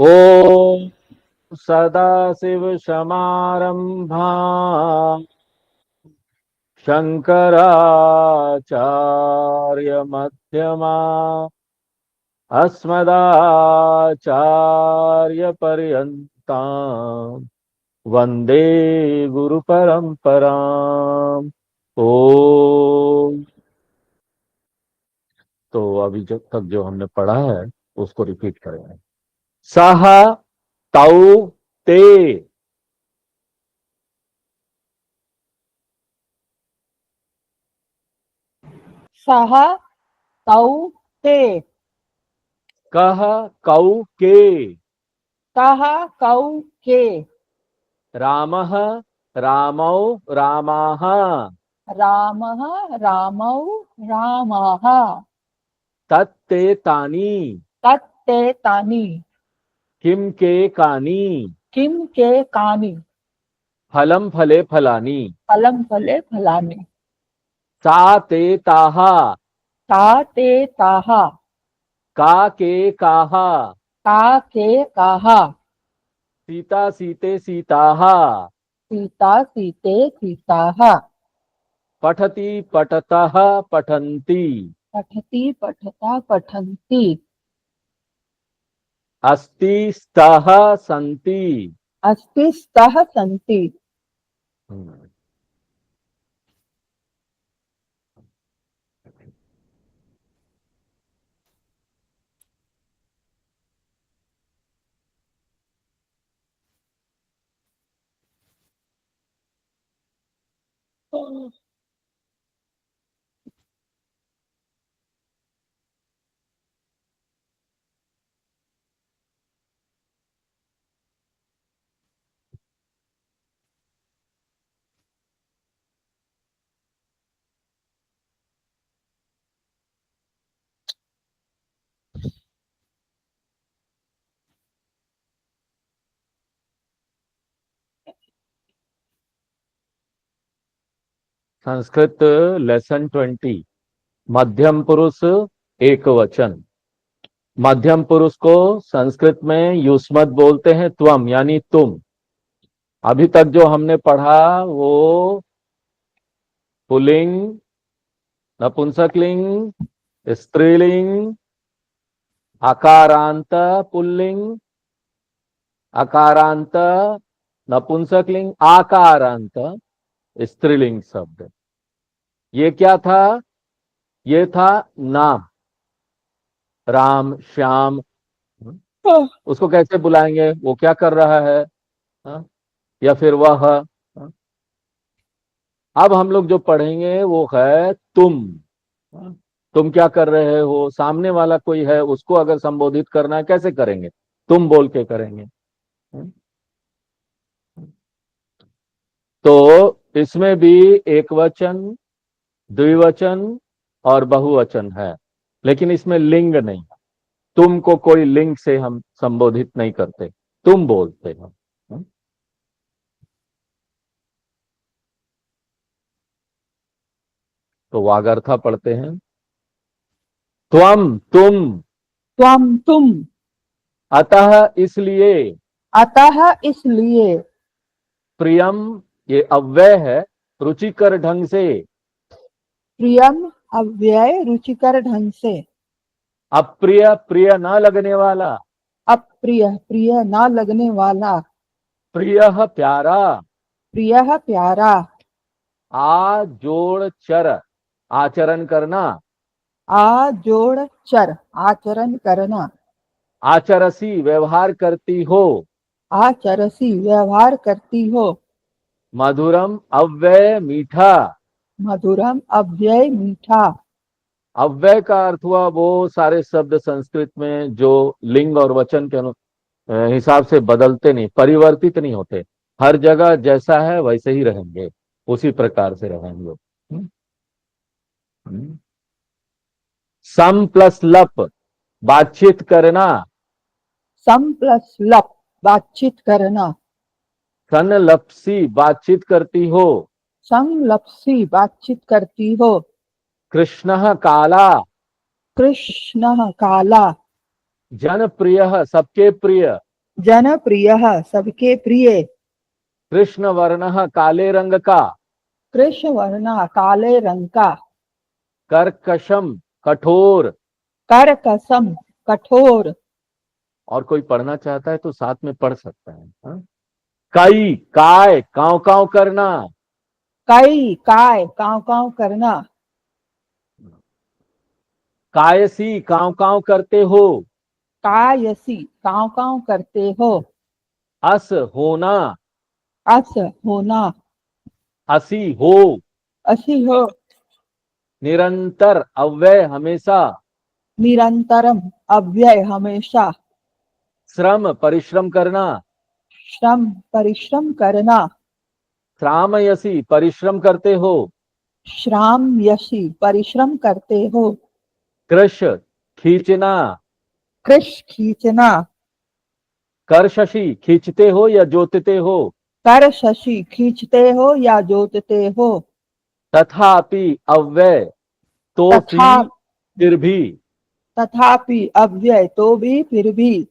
ओम सदाशिवसमारंभा शंकराचार्यमध्यमा अस्मदाचार्यपर्यन्तां वंदे गुरुपरंपराम्। ओम। तो अभी जब तक जो हमने पढ़ा है उसको रिपीट करेंगे। सह तौ ते। सह तौ ते। कह कौ के। कह कौ के। रामः रामौ रामाः। रामः रामौ रामाः। तत्ते तानि। तत्ते तानि। किम के कानि। किं के कानि। फलं फले फलानि। फलं फले फलानि। सा ते ताः। ता ते ताः। का के काः। का के काः। सीता सीते सीताः। सीता सीते सीताः। पठति पठतः पठन्ति। पठति पठता पठन्ति। अस्ति स्तः सन्ति। अस्ति स्तः सन्ति। संस्कृत लेसन 20। मध्यम पुरुष एक वचन। मध्यम पुरुष को संस्कृत में युष्मत बोलते हैं, त्वम यानी तुम। अभी तक जो हमने पढ़ा वो पुल्लिंग, नपुंसकलिंग, स्त्रीलिंग, आकारांत पुल्लिंग, आकारांत नपुंसकलिंग, आकारांत स्त्रीलिंग शब्द। ये क्या था? ये था नाम। राम श्याम। उसको कैसे बुलाएंगे? वो क्या कर रहा है? हा? या फिर वह। हा? अब हम लोग जो पढ़ेंगे वो है तुम। हा? तुम क्या कर रहे हो? सामने वाला कोई है, उसको अगर संबोधित करना है कैसे करेंगे? तुम बोल के करेंगे। हा? तो इसमें भी एक वचन, द्विवचन और बहुवचन है, लेकिन इसमें लिंग नहीं। तुम को कोई लिंग से हम संबोधित नहीं करते, तुम बोलते हैं। तो वागर्था पढ़ते हैं। त्वम तुम। त्वं तुम। अतः इसलिए। अतः इसलिए। प्रियम ये अव्यय है, रुचिकर ढंग से। प्रियम अव्यय रुचिकर ढंग से। अप्रिय प्रिय न लगने वाला। अप्रिय प्रिय ना लगने वाला। प्रिय प्यारा। प्रिय प्यारा। आ जोड़ चर आचरण करना। आ जोड़ चर आचरण करना। आचरसी व्यवहार करती हो। आचरसी व्यवहार करती हो। मधुरम अव्यय मीठा। मधुरम अव्यय मीठा। अव्यय का अर्थ हुआ वो सारे शब्द संस्कृत में जो लिंग और वचन के हिसाब से बदलते नहीं, परिवर्तित नहीं होते। हर जगह जैसा है वैसे ही रहेंगे, उसी प्रकार से रहेंगे। हम्म। सम प्लस लप बातचीत करना। सम प्लस लप बातचीत करना। सन लपसी बातचीत करती हो। संलप्सी बातचीत करती हो। कृष्ण काला। कृष्ण काला। जन प्रिय सबके प्रिय। जनप्रियः सबके प्रिय, कृष्ण वर्ण काले रंग का, कृष्ण वर्ण काले रंग का, कर्कशम कठोर। कर्कशम कठोर। और कोई पढ़ना चाहता है तो साथ में पढ़ सकता है, हाँ? कई काय काव काव करना, कई काय काव काव करना, कायसी काव काव करते हो, कायसी काव काव करते हो, अस होना, अस होना, असी हो, असी हो, निरंतर अव्यय हमेशा, निरंतरम अव्यय हमेशा, श्रम परिश्रम करना, श्रम परिश्रम करना, श्रामयसी परिश्रम करते हो, श्राम यशी परिश्रम करते हो, कृश खींचना, कृष खींचना, कर्षशी खींचते हो या जोतते हो, कर शशि खींचते हो या जोतते हो, तथापि अव्यय तो तथा फिर भी, तथापि अव्यय तो भी फिर भी,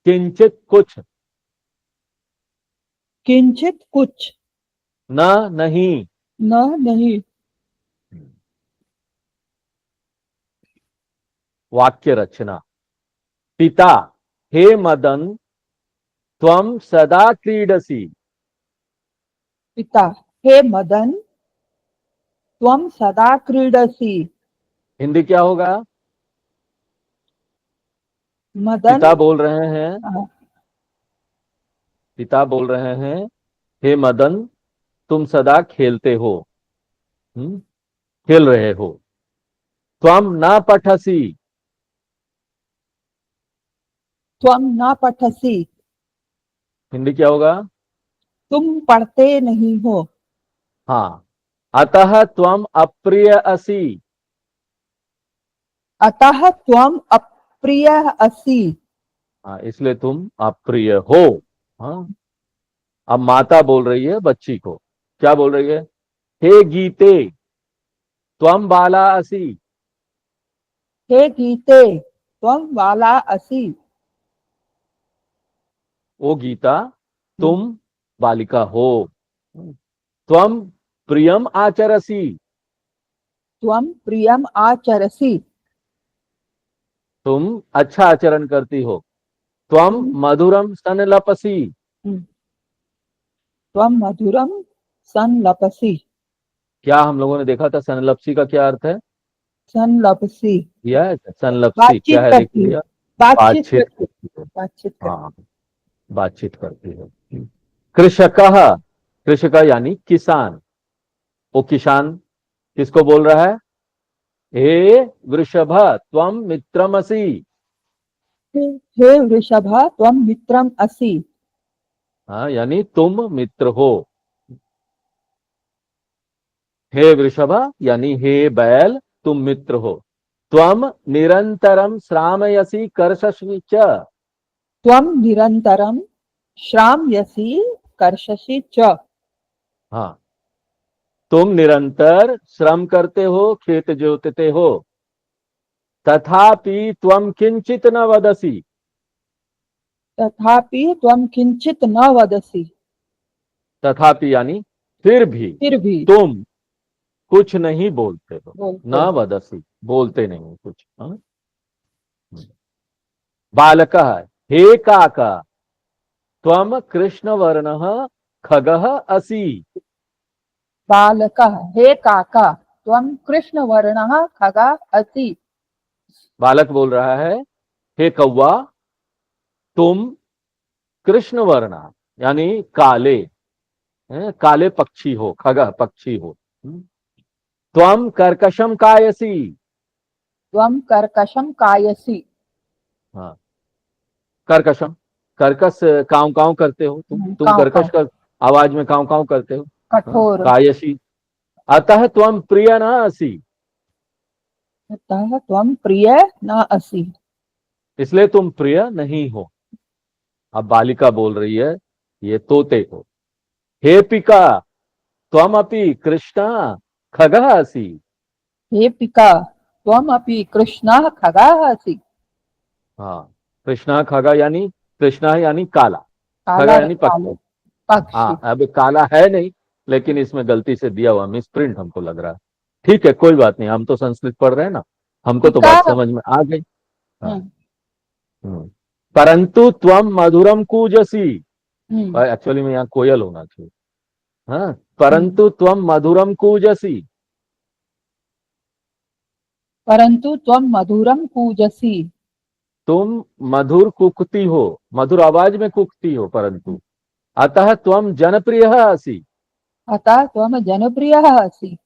किंचित कुछ, किंचित कुछ, न नहीं। न नहीं। वाक्य रचना। पिता, हे मदन त्वं सदा क्रीडसि। पिता, हे मदन त्वं सदा क्रीडसि। हिंदी क्या होगा? मदन पिता बोल रहे हैं, पिता बोल रहे हैं, हे मदन तुम सदा खेलते हो, खेल रहे हो। त्वं न पठसि, त्वं न पठसि। हिंदी क्या होगा? तुम पढ़ते नहीं हो। हाँ, अतः त्वं अप्रिय असि। अतः त्वं अप्रिय असि। हाँ, इसलिए तुम अप्रिय हो। हाँ, अब माता बोल रही है बच्ची को, क्या बोल रही है? हे गीते त्वं बाला असि। हे गीते त्वं बाला असि। ओ गीता तुम बालिका हो। त्वं प्रियम आचरसि, त्वं प्रियम आचरसि। तुम अच्छा आचरण करती हो। त्वं तुम मधुरम संलपसि। त्वं मधुरम संलपसि। क्या हम लोगों ने देखा था संलपसी का क्या अर्थ है? संलपसि किया है संलपसी क्या बातचीत है, देख करती है, लिया? बातचीत बातचीत करती, करती है। बातचीत करती। हाँ, बातचीत करती है। कृषक, कृषक यानी किसान। वो किसान किसको बोल रहा है? हे वृषभ त्वं मित्रमसि। हे वृषभ त्वं मित्रम असि। हाँ, यानी तुम मित्र हो। हे वृषभ यानी हे बैल तुम मित्र हो। त्वं निरंतरम श्रामयसि कर्षसि च। त्वं निरंतरम श्रामयसि कर्षसि च। हाँ, तुम निरंतर श्रम करते हो, खेत जोतते हो। तथापि त्वं किंचित न वदसि। तथापि त्वं किंचित न वदसि। तथापि यानी फिर भी फिर भी तुम कुछ नहीं बोलते हो। बोलते न हो। वदसि बोलते नहीं कुछ। हाँ? बालक, हे काका त्वं कृष्णवर्णः खगः असि। बालकः, हे काका त्वं कृष्णवर्णः खगः असि। बालक बोल रहा है, हे कौवा तुम कृष्ण वर्ण यानी काले, काले पक्षी हो, खगः पक्षी हो। त्वं कर्कशम कायसी। त्वं कर्कशं कायसि। हाँ, कर्कशम, कर्कश काव काव करते हो तुम काव कर्कश काव, कर आवाज में काव काव करते हो। हाँ, कठोर। कायसी अतः त्वं प्रिय न असि। अतः त्वं प्रिय न असि। इसलिए तुम प्रिय नहीं हो। अब बालिका बोल रही है ये तोते को, हे पिका त्वमपि कृष्ण खगः असि। हे पिका त्वमपि कृष्णः खगः असि। हाँ, कृष्णा खगा यानी कृष्णः यानी काला, काला खगा यानी काले पक्षी। पक्षी। हाँ, अब काला है नहीं, लेकिन इसमें गलती से दिया हुआ मिस प्रिंट हमको लग रहा है। ठीक है, कोई बात नहीं, हम तो संस्कृत पढ़ रहे हैं ना, हमको तो टीका। बात समझ में आ गई। हाँ। हम्म। परंतु त्वम मधुरम कूजसी, हम्म। एक्चुअली में यहाँ कोयल होना चाहिए। हाँ, हम्म। परंतु त्वम मधुरम कूजसी, परंतु त्वम मधुरम पूजसी। तुम मधुर कुकती हो, मधुर आवाज में कुकती हो, परंतु अतः त्वम जनप्रिय असि, अतः त्वम जनप्रिय असि।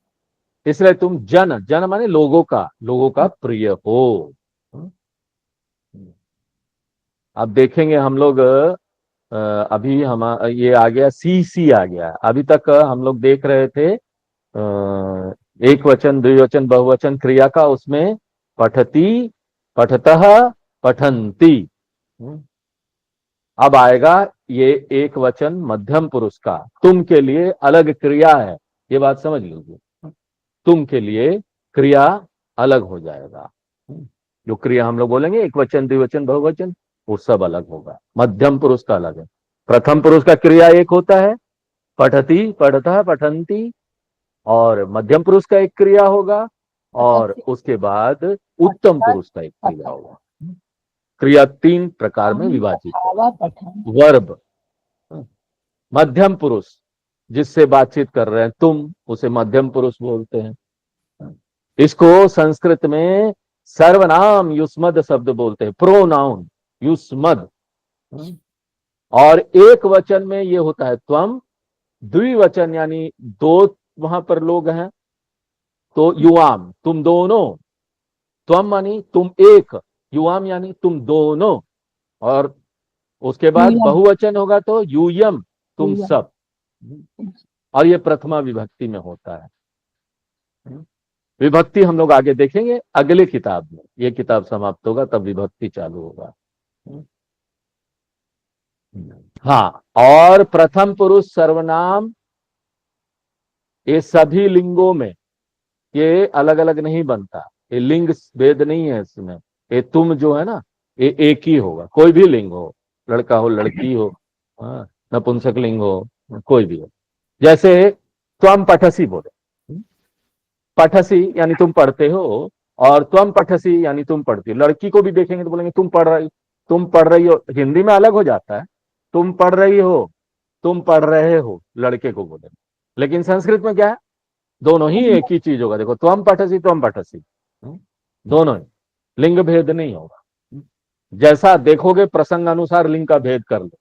इसलिए तुम जन, जन माने लोगों का प्रिय हो। हम्म। अब देखेंगे हम लोग, अभी हम ये आ गया, सी सी आ गया। अभी तक हम लोग देख रहे थे एक वचन, द्विवचन, बहुवचन क्रिया का, उसमें पठती, पठतः, पठंती। हम्म। अब आएगा ये एक वचन मध्यम पुरुष का, तुम के लिए अलग क्रिया है, ये बात समझ लीजिए। तुम के लिए क्रिया अलग हो जाएगा। जो क्रिया हम लोग बोलेंगे एक वचन, द्विवचन, बहुवचन, वो सब अलग होगा। मध्यम पुरुष का अलग है। प्रथम पुरुष का क्रिया एक होता है, पठती, पठता, पठंती, और मध्यम पुरुष का एक क्रिया होगा, और पठति उसके बाद उत्तम पठत पुरुष का एक क्रिया पठत होगा। क्रिया तीन प्रकार में अहं विभाजित है। पठावा पठन। वर्ब, मध्यम पुरुष, जिससे बातचीत कर रहे हैं तुम, उसे मध्यम पुरुष बोलते हैं। इसको संस्कृत में सर्वनाम युष्मद शब्द बोलते हैं, प्रोनाउन युष्मद। और एक वचन में ये होता है त्वम, द्विवचन यानी दो वहां पर लोग हैं, तो युवाम, तुम दोनों। त्वम मानी तुम एक, युवाम यानी तुम दोनों, और उसके बाद यूयम। बहुवचन होगा तो यूयम, तुम यूयम। सब। और ये प्रथमा विभक्ति में होता है। विभक्ति हम लोग आगे देखेंगे अगले किताब में, ये किताब समाप्त होगा तब विभक्ति चालू होगा। हाँ, और प्रथम पुरुष सर्वनाम, ये सभी लिंगों में ये अलग अलग नहीं बनता, ये लिंग भेद नहीं है इसमें। ये तुम जो है ना, ये एक ही होगा, कोई भी लिंग हो, लड़का हो, लड़की हो, हाँ, नपुंसक लिंग हो, कोई भी हो। जैसे त्वम पठसी बोले, पठसी यानी तुम पढ़ते हो, और त्वम पठसी यानी तुम पढ़ती हो। लड़की को भी देखेंगे तो बोलेंगे तुम पढ़ रही, तुम पढ़ रही हो। हिंदी में अलग हो जाता है, तुम पढ़ रही हो, तुम पढ़ रहे हो, लड़के को बोले। लेकिन संस्कृत में क्या है, दोनों ही एक ही चीज होगा। देखो, त्वम पठसी, त्वम पठसी, दोनों ही, लिंग भेद नहीं होगा। जैसा देखोगे प्रसंग अनुसार लिंग का भेद कर लो।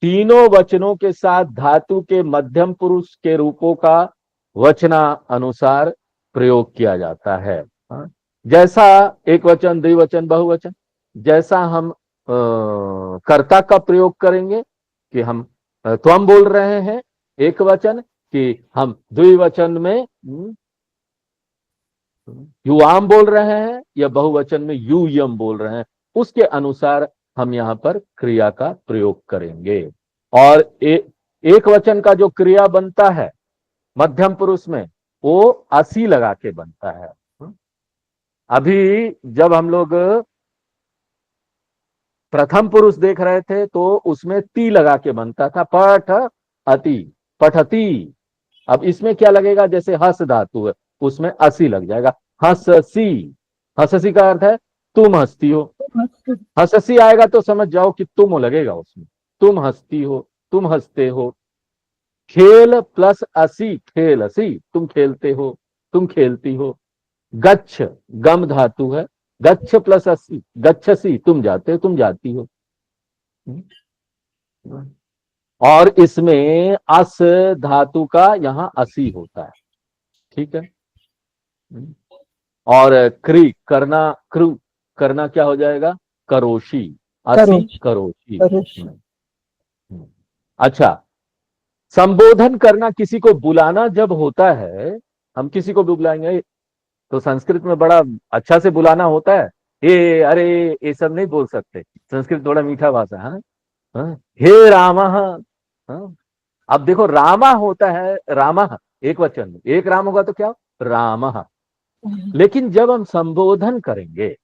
तीनों वचनों के साथ धातु के मध्यम पुरुष के रूपों का वचना अनुसार प्रयोग किया जाता है। हाँ? जैसा एक वचन, द्विवचन, बहुवचन, जैसा हम कर्ता का प्रयोग करेंगे कि हम त्वम बोल रहे हैं एक वचन, कि हम द्विवचन में युवाम बोल रहे हैं, या बहुवचन में यूयम बोल रहे हैं, उसके अनुसार हम यहां पर क्रिया का प्रयोग करेंगे। और एक वचन का जो क्रिया बनता है मध्यम पुरुष में, वो असी लगा के बनता है। अभी जब हम लोग प्रथम पुरुष देख रहे थे तो उसमें ती लगा के बनता था, पठ अति, पठती। अब इसमें क्या लगेगा, जैसे हस धातु है, उसमें असी लग जाएगा, हंससी। हंससी का अर्थ है तुम हंसती हो। हंससी आएगा तो समझ जाओ कि तुम लगेगा उसमें, तुम हंसती हो, तुम हंसते हो। खेल प्लस असी, खेल असी, तुम खेलते हो, तुम खेलती हो। गच्छ, गम धातु है, गच्छ प्लस असी, गच्छसी, तुम जाते हो, तुम जाती हो। और इसमें अस धातु का यहां असी होता है। ठीक है। और क्री, करना, क्रू, करना क्या हो जाएगा, करोशी, असी करोश। करोशी। करोश। अच्छा, संबोधन करना, किसी को बुलाना जब होता है, हम किसी को भी बुलाएंगे तो संस्कृत में बड़ा अच्छा से बुलाना होता है। हे, अरे, ये सब नहीं बोल सकते, संस्कृत बड़ा मीठा भाषा है। हाँ? हे रामा, हाँ? अब देखो, रामा होता है, रामा एक वचन में, एक राम होगा तो क्या, राम। लेकिन जब हम संबोधन करेंगे,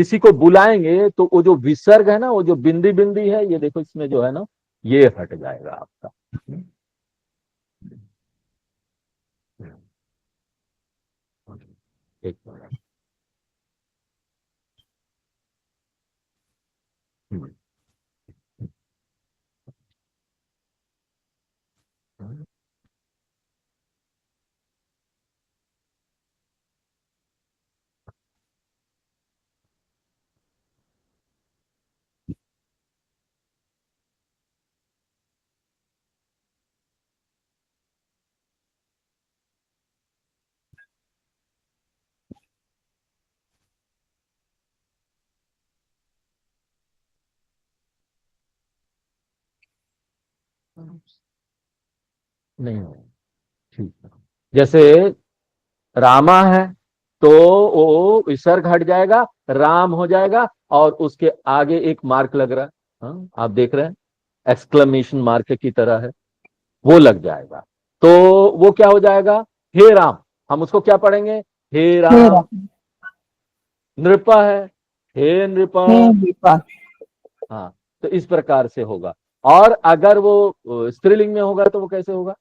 किसी को बुलाएंगे तो वो जो विसर्ग है ना, वो जो बिंदी बिंदी है, ये देखो इसमें जो है ना, ये हट जाएगा आपका। एक मिनट। नहीं, ठीक है। जैसे रामा है तो वो विसर्ग हट जाएगा, राम हो जाएगा, और उसके आगे एक मार्क लग रहा है, हाँ आप देख रहे हैं, एक्सक्लेमेशन मार्क की तरह है, वो लग जाएगा। तो वो क्या हो जाएगा, हे राम। हम उसको क्या पढ़ेंगे, हे हे राम। राम, नृपा है, हे नृपा। हे नृपा। हाँ, तो इस प्रकार से होगा। और अगर वो स्त्रीलिंग में होगा तो वो कैसे होगा,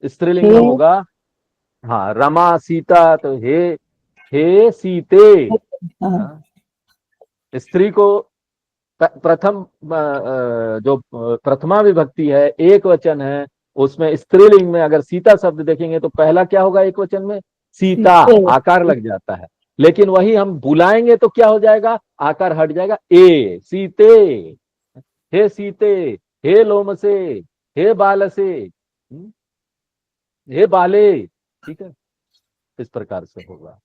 स्त्रीलिंग में हे, होगा, हाँ रमा सीता, तो हे सीते। हाँ, हाँ, स्त्री को प्रथम जो प्रथमा विभक्ति है, एक वचन है, उसमें स्त्रीलिंग में अगर सीता शब्द देखेंगे तो पहला क्या होगा एक वचन में, सीता, सीते। आकार लग जाता है। लेकिन वही हम बुलाएंगे तो क्या हो जाएगा, आकार हट जाएगा, ए सीते, हे सीते, हे लोमसे, हे बालसे, हे बाले। ठीक है, इस प्रकार से होगा।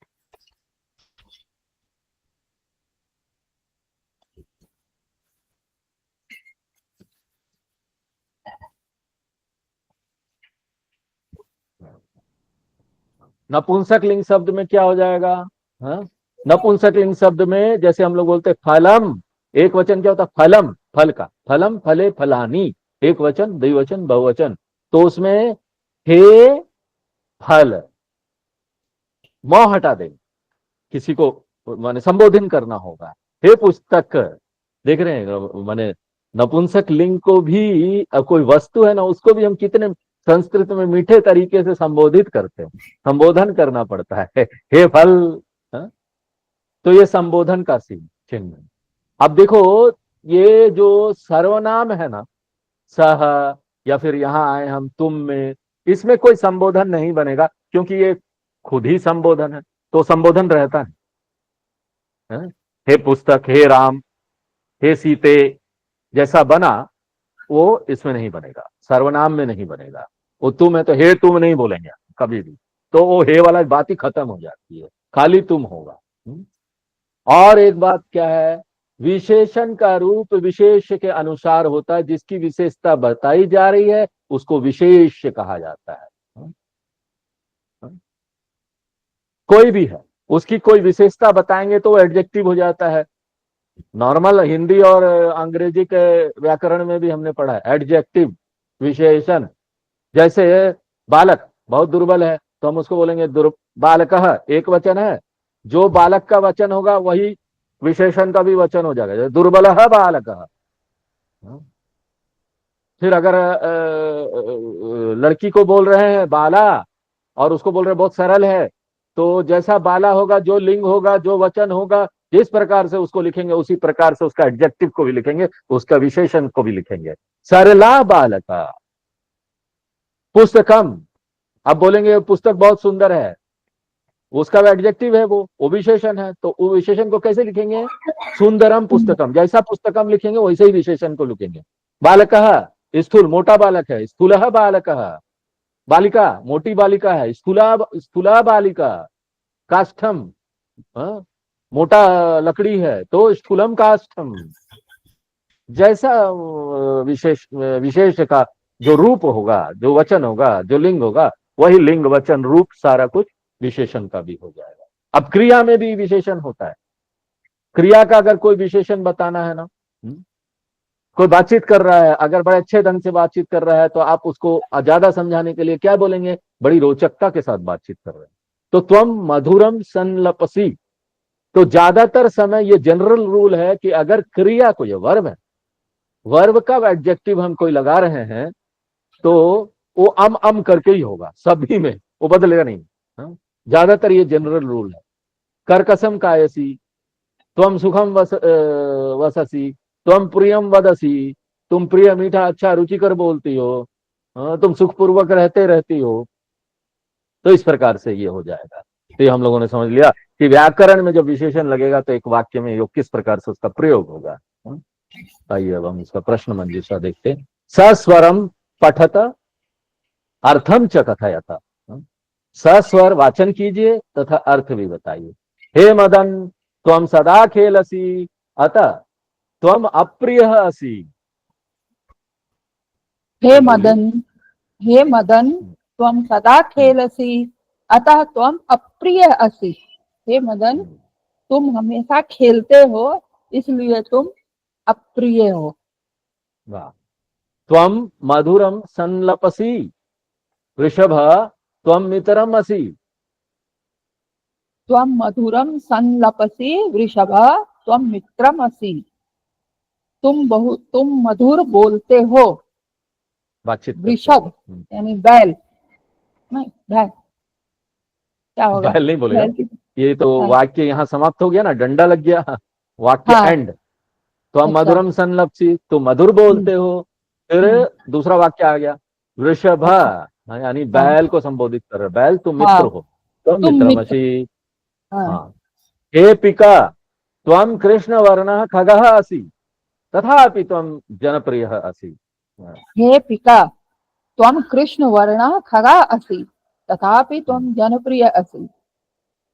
नपुंसक लिंग शब्द में क्या हो जाएगा, हाँ, नपुंसक लिंग शब्द में जैसे हम लोग बोलते हैं फलम, एक वचन क्या होता है, फलम, फल का, फलम फले फलानी, एक वचन, द्विवचन, बहुवचन। तो उसमें हे फल, मौ हटा देंगे, किसी को माने संबोधन करना होगा, हे पुस्तक। देख रहे हैं माने नपुंसक लिंग को भी कोई वस्तु है ना, उसको भी हम कितने संस्कृत में मीठे तरीके से संबोधित करते हैं, संबोधन करना पड़ता है, हे फल। हाँ? तो ये संबोधन का चिन्ह है। अब देखो, ये जो सर्वनाम है ना, सह, या फिर यहां आए हम तुम में, इसमें कोई संबोधन नहीं बनेगा, क्योंकि ये खुद ही संबोधन है, तो संबोधन रहता है। हे पुस्तक, हे राम, हे सीते, जैसा बना वो इसमें नहीं बनेगा, सर्वनाम में नहीं बनेगा। वो तुम है तो हे तुम नहीं बोलेंगे कभी भी, तो वो हे वाला बात ही खत्म हो जाती है, खाली तुम होगा। और एक बात क्या है, विशेषण का रूप विशेष के अनुसार होता है, जिसकी विशेषता बताई जा रही है उसको विशेष कहा जाता है। कोई भी है, उसकी कोई विशेषता बताएंगे तो वो एडजेक्टिव हो जाता है। नॉर्मल हिंदी और अंग्रेजी के व्याकरण में भी हमने पढ़ा है एडजेक्टिव, विशेषण। जैसे बालक बहुत दुर्बल है तो हम उसको बोलेंगे बालक, एक वचन है, जो बालक का वचन होगा वही विशेषण का भी वचन हो जाएगा, दुर्बल है बालक। फिर अगर लड़की को बोल रहे हैं बाला, और उसको बोल रहे हैं बहुत सरल है, तो जैसा बाला होगा, जो लिंग होगा, जो वचन होगा, जिस प्रकार से उसको लिखेंगे उसी प्रकार से उसका एडजेक्टिव को भी लिखेंगे, उसका विशेषण को भी लिखेंगे। सरला बालका, पुस्तकम, अब बोलेंगे पुस्तक बहुत सुंदर है, उसका एडजेक्टिव है, वो विशेषण है, तो वो विशेषण को कैसे लिखेंगे, सुंदरम पुस्तकम, जैसा पुस्तकम लिखेंगे वैसे ही विशेषण को लिखेंगे। बालक, स्थूल मोटा बालक है, स्थूल बालक, बालिका मोटी बालिका है, स्थूला स्थूला बालिका, काष्ठम, हाँ? मोटा लकड़ी है तो स्थूलम काष्ठम। जैसा विशेष का जो रूप होगा, जो वचन होगा, जो लिंग होगा, वही लिंग वचन रूप सारा कुछ विशेषण का भी हो जाएगा। अब क्रिया में भी विशेषण होता है, क्रिया का अगर कोई विशेषण बताना है ना, कोई बातचीत कर रहा है, अगर बड़े अच्छे ढंग से बातचीत कर रहा है तो आप उसको ज्यादा समझाने के लिए क्या बोलेंगे, बड़ी रोचकता के साथ बातचीत कर रहे हैं, तो त्वम मधुरम संलपसी, तो ज्यादातर समय ये जनरल रूल है कि अगर क्रिया को, ये वर्ब है, वर्ब का एडजेक्टिव हम कोई लगा रहे हैं तो वो अम करके ही होगा सभी में, वो बदलेगा नहीं। हाँ? ज्यादातर ये जनरल रूल है। कर कसम कायसी, त्वम सुखम वससी, त्वम प्रियम वदसी, तुम प्रिय मीठा अच्छा रुचिकर बोलती हो, हाँ, तुम सुखपूर्वक रहती हो। तो इस प्रकार से ये हो जाएगा। तो ये हम लोगों ने समझ लिया कि व्याकरण में जब विशेषण लगेगा तो एक वाक्य में योग किस प्रकार से उसका प्रयोग होगा। हाँ? आइए अब हम इसका प्रश्न मंजूषा देखते हैं। सस्वरम पठत अर्थम च कथयत। सस्वर वाचन कीजिए तथा अर्थ भी बताइए। हे मदन त्वम सदा खेलसी अतः त्वम अप्रिय असी। हे बोलिए। मदन, हे मदन, त्वं सदा खेलसि अतः त्वं अप्रिय असि। हे मदन, तुम हमेशा खेलते हो इसलिए तुम अप्रिय हो। वाह। त्वम मधुरम संलपसी वृषभ त्वम मित्रम असि। त्वं मधुरम संलपसि वृषभ त्वं मित्रम असि। तुम मधुर बोलते हो। बातचीत करते वृषभ हो। यानी बैल, नहीं बैल क्या होगा? बैल नहीं बोलेगा। बैल की ये तो हाँ, वाक्य यहाँ समाप्त हो गया ना, डंडा लग गया, वाक्य हाँ, एंड। त्वम अच्छा, मधुरम संलपसी, तुम मधुर हम्म, बोलते हो। फिर हम्म, दूसरा वाक्य आ गया, वृषभ, अच्छा, यानी हाँ, बैल को संबोधित कर रहे, बैल तुम मित्र हाँ, हो, तुम तुम मित्र, मित्रमसि। हाँ, हाँ। हे पिका त्वं कृष्ण वर्ण खगः असि तथापि त्वं जनप्रिय असि। हाँ, हे पिता, त्वं कृष्ण वर्ण खगा असि तथापि त्वं जनप्रिय असि।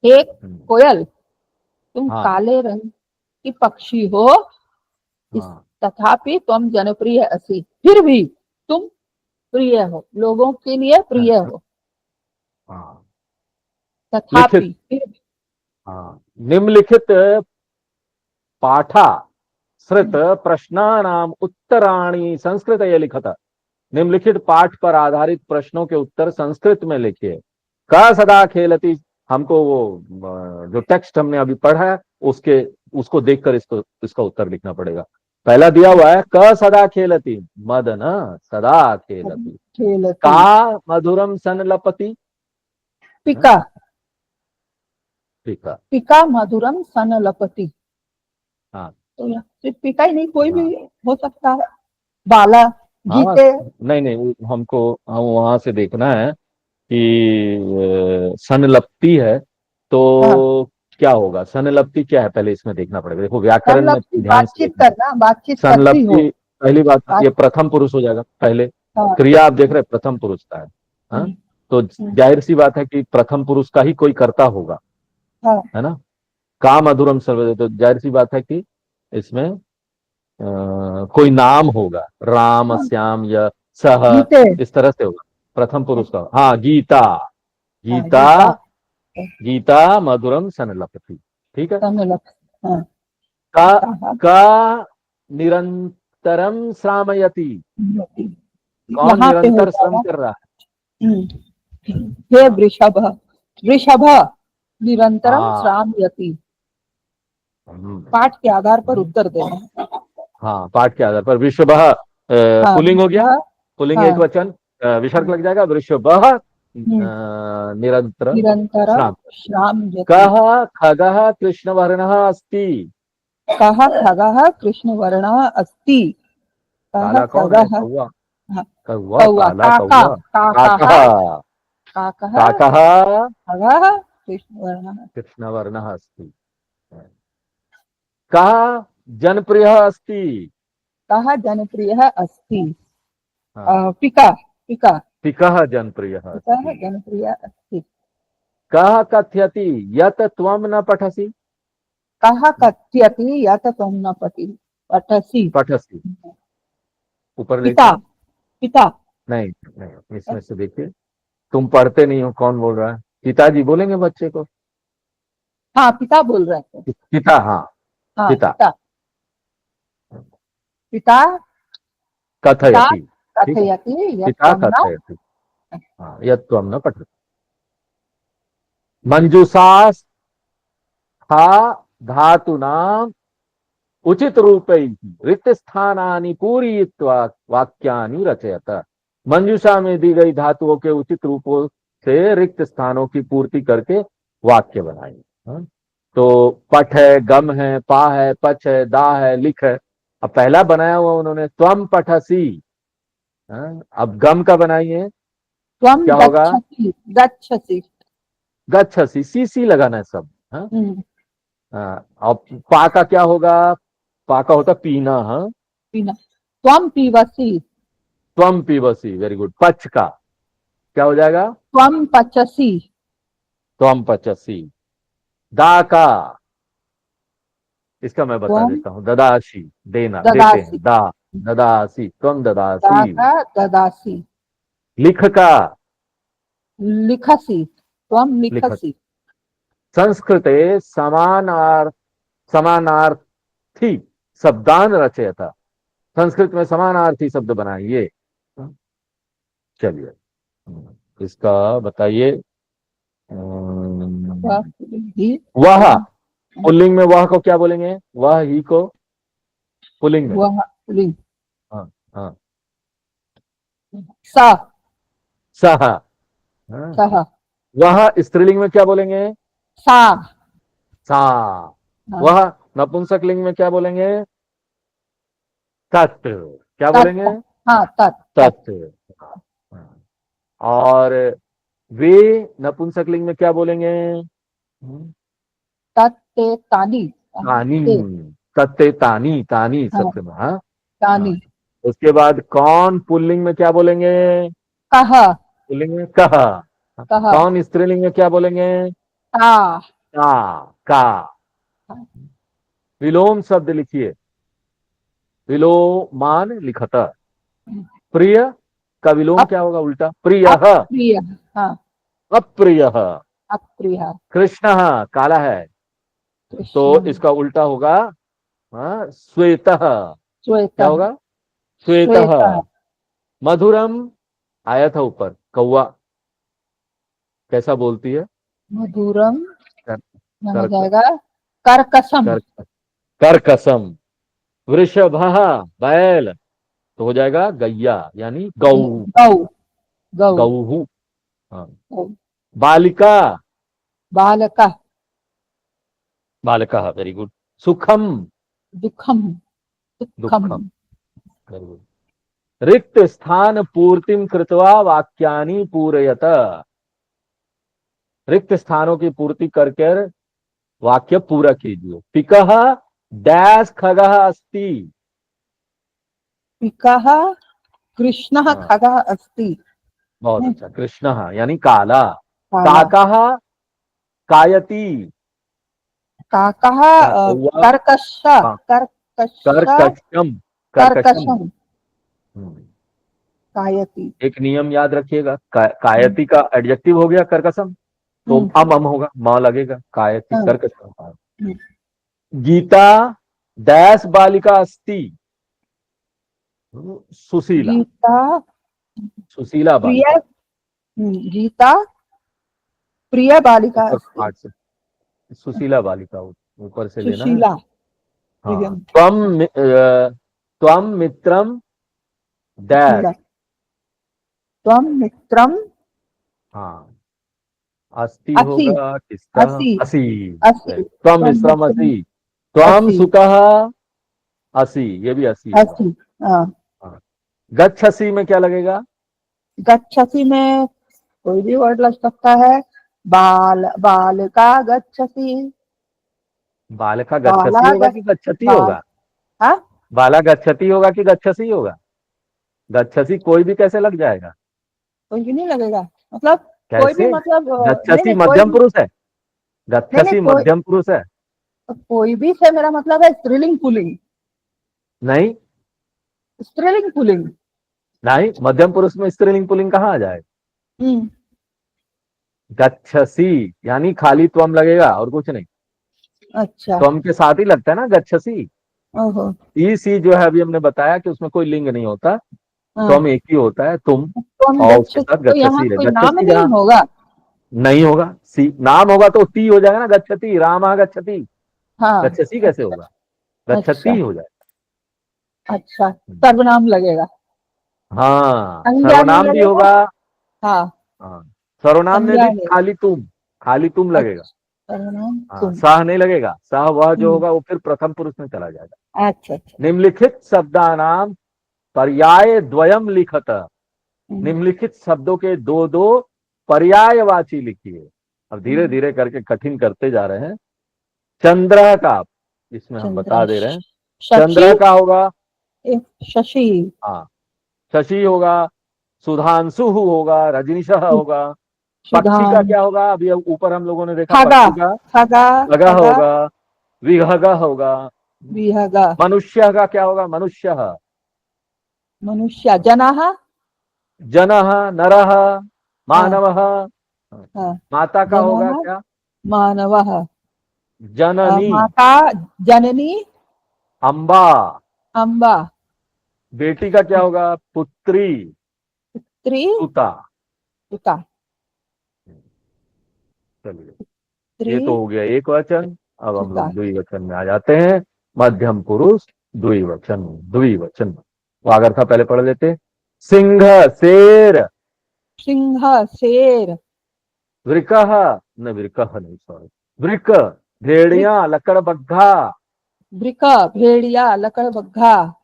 हे हम्म, कोयल, तुम हाँ, काले रंग की पक्षी हो, इस हाँ, तथापि तुम जनप्रिय असि, फिर भी तुम प्रिय हो, लोगों के लिए हाँ, प्रिय हो। हाँ। लिखित, तथापि फिर भी, हाँ, निम्नलिखित पाठा श्रुत प्रश्नानाम उत्तराणि संस्कृत ये लिखत। निम्नलिखित पाठ पर आधारित प्रश्नों के उत्तर संस्कृत में लिखिए। क सदा खेलती, हमको वो जो टेक्स्ट हमने अभी पढ़ा है उसके उसको देखकर इसको इसका उत्तर लिखना पड़ेगा। पहला दिया हुआ है क सदा खेलती, मदन सदा खेलती। खेलती, का मधुरम सनलपति। हाँ, पिका, ठीक है। पिका मधुरम सनलपति। हाँ, तो यहाँ सिर्फ पिका ही नहीं, कोई भी हाँ, हो सकता है। बाला, हाँ। गीते, नहीं नहीं, हमको हम वहां से देखना है कि सनलपति है हाँ, तो क्या होगा। सनलपति क्या है पहले इसमें देखना पड़ेगा। देखो व्याकरण में सनलपति ध्यान से बातचीत देखना। करना, बातचीत करती हो, सनलपति पहली बात ये बात, प्रथम पुरुष हो जाएगा पहले। हाँ, क्रिया आप देख रहे हैं प्रथम पुरुष का है। हाँ? हम्म, तो हम्म, जाहिर सी बात है कि प्रथम पुरुष का ही कोई कर्ता होगा, हाँ, है ना। का मधुरम सर्वदे, तो जाहिर सी बात है कि इसमें कोई नाम होगा, राम हाँ, श्याम या सह, गीते, इस तरह से होगा प्रथम पुरुष का। हाँ, गीता, हाँ, गीता, गीता, गीता मधुरम सनलपति। ठीक है। सनलप, हाँ, का, कहा, का निरंतरम श्रामयति, कौन यहाँ पे हो निरंतर श्रम जाएगा। कर रहा हम्म, हे है। वृषभ, वृषभ निरंतरम हाँ, श्रामयति। हम्म, पाठ के आधार पर हम्म, उत्तर देना। हाँ, पाठ के आधार पर वृषभ हाँ, पुल्लिंग हो गया, वृषभ, पुल्लिंग एक हाँ, वचन, विसर्ग लग जाएगा, वृषभ हम्म, निरंतर निरंतरम श्राम। श्रामयति। कः खगः कृष्णवर्णः अस्ति। कः खगः कृष्णवर्णः अस्ति। कः काला कौन है, खगः, कौवा। हाँ, कौवा, कौवा, काला काका, कौवा। काकः, काकः, काकः काकः खगः कृष्णवर्णः। कृष्णवर्णः अस्ति। कः जनप्रियः अस्ति। कः जनप्रियः अस्ति। हाँ, पिका, पिका, पिकः जनप्रियः पिकः अस्ति। जनप्रियः अस्ति। कः कथयति यत् त्वं न पठसि। कः कथयति यत् त्वं न पठसि। पठसि, ऊपर पिता, देखिए। पिता, नहीं नहीं, इसमें से देखिए, तुम पढ़ते नहीं हो, कौन बोल रहा है। पिताजी बोलेंगे बच्चे को। हाँ, पिता बोल रहे थे। पिता, हाँ, हाँ, पिता। पिता, पिता, पिता कथयति, ठीक है। कथयति यत् पिता त्वं न। कथयति, हाँ, यत् त्वं न पठसि। मंजूषा था धातूनाम उचित रूपै रिक्त स्थानानि पूरयित्वा वाक्यानि रचयत। मंजूषा में दी गई धातुओं के उचित रूपों से रिक्त स्थानों की पूर्ति करके वाक्य बनाइए। हाँ? तो पठ है, गम है, पा है, पच है, दा है, लिख है। अब पहला बनाया हुआ उन्होंने त्वम पठसी। हाँ? अब गम का बनाइए, त्वम क्या होगा? गच्छसि, गच्छसि। गच्छसी, सी सी लगाना है सब। हाँ? हम्म, हाँ, अब पा का क्या होगा? पा का होता पीना। हाँ, पीना। त्वम पीबसि, त्वम पीबसी, वेरी गुड। पच का क्या हो जाएगा? त्वम पचसि, त्वम पचसी। दा का, इसका मैं बता त्वम देता हूं, ददासी, देना, देते ददासि, हैं, दा, ददासी, त्वम ददासी। दाका ददासि। लिख का, लिखसि, त्वम लिख। लिखसि। संस्कृते समानार्थी शब्दान रचयता। संस्कृत में समानार्थी शब्द बनाइए। चलिए, इसका बताइए। वह ही, वह, पुल्लिंग में वह को क्या बोलेंगे? वह ही को पुल्लिंग में। वह लिंग। हाँ, हाँ। स, सह। हाँ। सह, वह स्त्रीलिंग में क्या बोलेंगे? सा। सा। हाँ, वह नपुंसक लिंग में क्या बोलेंगे? तत्। क्या तत्। बोलेंगे? हाँ, तत्, तत्। तत्। हाँ। और वे नपुंसक लिंग में क्या बोलेंगे? तत् ते तानी। तानी। ते, तत्ते तानी, तानी हाँ, सबसे में। हाँ, हाँ। तानी। उसके बाद कौन पुल्लिंग में क्या बोलेंगे? कह, पुल्लिंग में कह। कह, कौन स्त्रीलिंग में क्या बोलेंगे? का। का। का। विलोम शब्द लिखिए। विलोमान लिखत। प्रिय का विलोम अप, क्या होगा? उल्टा, प्रिय। अप्रिय। हाँ, अप्रिय। अप्रिय। कृष्ण काला है, तो कृष्ण। इसका उल्टा होगा, हाँ, श्वेत। श्वेत, क्या होगा? श्वेत। श्वेत। मधुरम आया था ऊपर, कौवा कैसा बोलती है? मधुरम कर, हो कर, जाएगा कर्कशम। कर, कर्कसम। वृषभ बैल, तो हो जाएगा गैया, यानी गौ। गौ, गौ। गौहू। हाँ। गौ। बालिका, बालक, बालिका, वेरी गुड। सुखम, दुखम, दुखम। दुखम, वेरी गुड। रिक्त स्थान पूर्तिम कृत्वा वाक्यानि पूरयत। रिक्त स्थानों की पूर्ति करके वाक्य पूरा कीजिए। पिकः डैश खगः अस्ति। पिकः कृष्णः हाँ, खगः अस्ति। बहुत अच्छा। कृष्ण यानी काला। काला। काकः कायति। काकः कौवा कर्कश, कर्कश, कर्कशम, कर्कशम। कर्कशम। कायति। एक नियम याद रखिएगा, कायति का एडजेक्टिव हो गया कर्कशम, तो हम्म, अम होगा, मां लगेगा, कायति हाँ, कर्कशम। गीता डैश बालिका अस्ति। सुशीला, गीता सुशीला प्रिय, बालिका। गीता प्रिय बालिका ऊपर अस्ति। पार्ट से सुशीला बालिका, ऊपर से लेना है। सुशीला, हाँ, प्रियम। त्वम मित्रम डैश। सुशीला, त्वम मित्रम हाँ, अस्ति असि, होगा किसका? असि, असी। असि। त्वम त्वम मित्रम मित्रम असी। त्वम असि, सुखः असी, ये भी असी होगा। असि। हाँ। हाँ। गच्छसी में क्या लगेगा? गच्छसि में कोई भी वर्ड लग सकता है। बालिका गच्छसि। बालिका बाला गच्छसी होगा कि गच्छति बाल, होगा? हाँ, बाला गच्छति होगा कि गच्छसी होगा? गच्छसी कोई भी कैसे लग जाएगा? कोई भी नहीं लगेगा। मतलब कोई भी, कैसे? मतलब नहीं गच्छसी नहीं, कोई मध्यम भी। पुरुष है। नहीं नहीं, गच्छसी कोई, मध्यम पुरुष है। कोई भी से मेरा मतलब है स्त्रीलिंग पुल्लिंग। नहीं, स्त्रीलिंग पुल्लिंग। नहीं, मध्यम पुरुष में स्त्रीलिंग पुल्लिंग कहाँ आ जाएगा? हम्म, गच्छसी यानी खाली त्वम लगेगा और कुछ नहीं। अच्छा। त्वम के साथ ही लगता है ना गच्छसी। ओहो। ई सी जो है अभी हमने बताया कि उसमें कोई लिंग नहीं होता, हाँ, त्वम एक ही होता है, तुम। तो हम और उसके गच्छति, साथ तो यहाँ गच्छसी है। कोई नाम गच्छसी नहीं जहाँ होगा। नहीं होगा, सी नाम होगा तो ती हो जाएगा ना, गच्छति, राम गच्छति। हाँ। गच्छसी कैसे अच्छा। होगा, गच्छति अच्छा। ही हो जाए। अच्छा, सर्वनाम लगेगा। हाँ, संज्ञा में सर्वनाम भी लगेगा। होगा। हाँ। हाँ, सर्वनाम में संज्ञा भी है। खाली तुम लगेगा। अच्छा, सर्वनाम हाँ, तुम। सह नहीं लगेगा, सह वह जो हम्म। होगा वो फिर प्रथम पुरुष में चला जाएगा। अच्छा अच्छा। निम्नलिखित शब्दानाम पर्याय द्वयम लिखत। हम्म। निम्नलिखित शब्दों के दो दो पर्यायवाची लिखिए। अब धीरे हम्म। धीरे करके कठिन करते जा रहे हैं। चंद्र का इसमें हम चंद्र। बता दे रहे हैं। शशि। चंद्र का होगा, शशि। हाँ, शशि होगा, सुधांशु होगा, रजनीश होगा। पक्षी का सुधान। क्या होगा, अभी ऊपर हम लोगों ने देखा खगा। पक्षी का खगा। खगा खगा। होगा, विहगा होगा। विहगा। मनुष्य का क्या होगा, मनुष्य। मनुष्य। जनाः। जन, नर, हाँ। मानव। हाँ। माता का होगा जनाः। क्या, मानवः। जननी। माता। जननी। अम्बा। अम्बा। बेटी का क्या होगा, पुत्री। स्त्री। सुता। सुता। चलिए, स्त्री। ये तो हो गया एक वचन। अब हम सुता। लोग द्विवचन में आ जाते हैं। मध्यम पुरुष द्विवचन। द्विवचन वागर्था पहले पढ़ लेते। सिंह, शेर। सिंह। शेर। वृकह, न वृकह नहीं, सॉरी, वृक, वृक। भेड़िया, लकड़बग्घा। वृक। भेड़िया। लकड़बग्घा।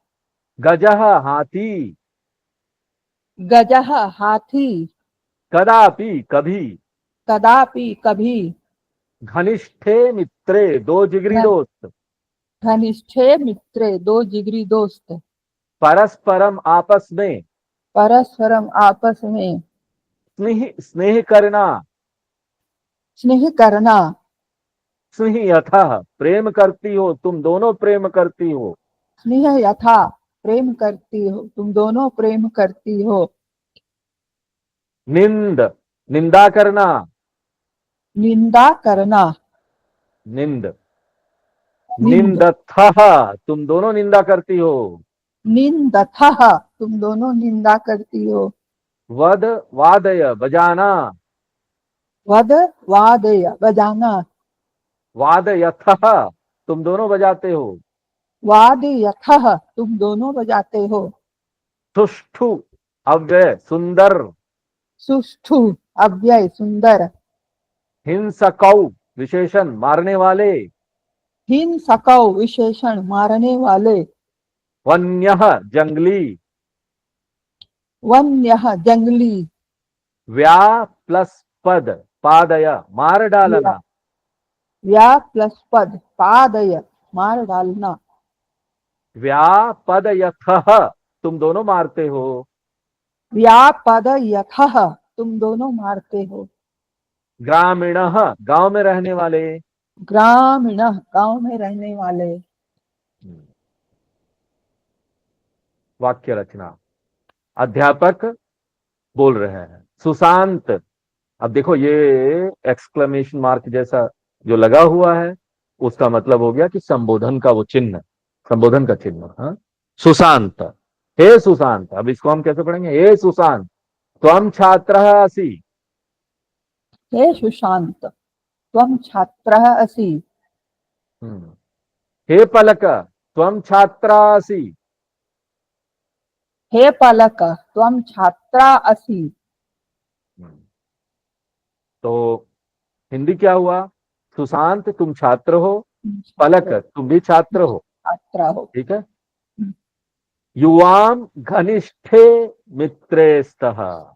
गजह, हाथी। गजः। हाथी। कदापि, कभी। कदापि। कभी। घनिष्ठे मित्रे, दो जिगरी घ- दोस्त। घनिष्ठे मित्रे। दो जिगरी दोस्त। परस्परम, आपस में। परस्परम। आपस में। स्नेह, स्नेह करना। स्नेह करना। स्नेह यथा, प्रेम करती हो, तुम दोनों प्रेम करती हो। स्नेह यथा। प्रेम करती हो, तुम दोनों प्रेम करती हो। निंद, निंदा करना। निंदा करना। निंद, निंद। निंदथः, तुम दोनों निंदा करती हो। निंदथः। तुम दोनों निंदा करती हो। वद, वादय, बजाना। वद। वादय। बजाना। वादयथः, तुम दोनों बजाते हो। वादयथः। तुम दोनों बजाते हो। सुष्ठु, अव्यय, सुंदर। सुष्ठु। अव्यय। सुंदर। हिंसकौ, विशेषण, मारने वाले। हिंसकौ। विशेषण, मारने वाले। वन्यः, जंगली। वन्यः। जंगली। व्या प्लस पद, पादय, मार डालना। व्या प्लस पद। पादय। मार डालना। व्यापदयथः, तुम दोनों मारते हो। व्यापदयथः। तुम दोनों मारते हो। ग्रामीणः, गांव में रहने वाले। ग्रामीणः। गांव में रहने वाले। वाक्य रचना। अध्यापक बोल रहे हैं, सुशांत। अब देखो ये एक्सक्लेमेशन मार्क जैसा जो लगा हुआ है, उसका मतलब हो गया कि संबोधन का वो चिन्ह, संबोधन का चिन्ह। हाँ? सुशांत, हे सुशांत। अब इसको हम कैसे पढ़ेंगे, हे सुशांत, त्वम छात्रः असि। हे सुशांत। त्वं छात्रः असि। हम्म। हे पलक, त्वम छात्रा असि। हे पलक। त्वं छात्रा असि। हम्म। तो हिंदी क्या हुआ, सुशांत तुम छात्र हो, पलक छात्र। तुम भी छात्र हो। छात्रा हो। ठीक है। युवाम घनिष्ठे मित्रे स्तः।